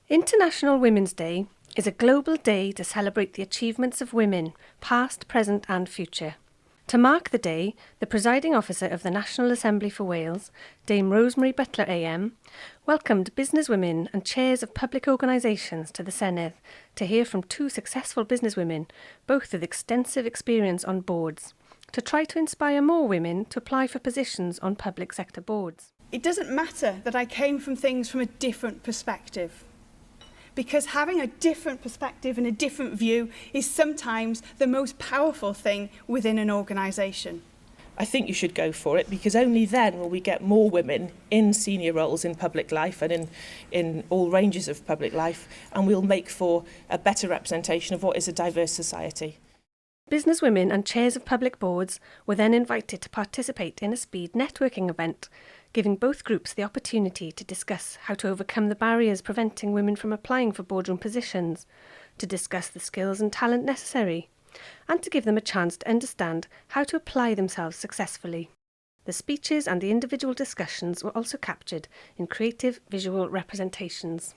International Women's Day is a global day to celebrate the achievements of women, past, present and future. To mark the day, the presiding officer of the National Assembly for Wales, Dame Rosemary Butler AM, welcomed businesswomen and chairs of public organisations to the Senedd to hear from two successful businesswomen, both with extensive experience on boards, to try to inspire more women to apply for positions on public sector boards. It doesn't matter that I came from things from a different perspective, because having a different perspective and a different view is sometimes the most powerful thing within an organisation. I think you should go for it, because only then will we get more women in senior roles in public life and in all ranges of public life, and we'll make for a better representation of what is a diverse society. Businesswomen and chairs of public boards were then invited to participate in a speed networking event, giving both groups the opportunity to discuss how to overcome the barriers preventing women from applying for boardroom positions, to discuss the skills and talent necessary, and to give them a chance to understand how to apply themselves successfully. The speeches and the individual discussions were also captured in creative visual representations.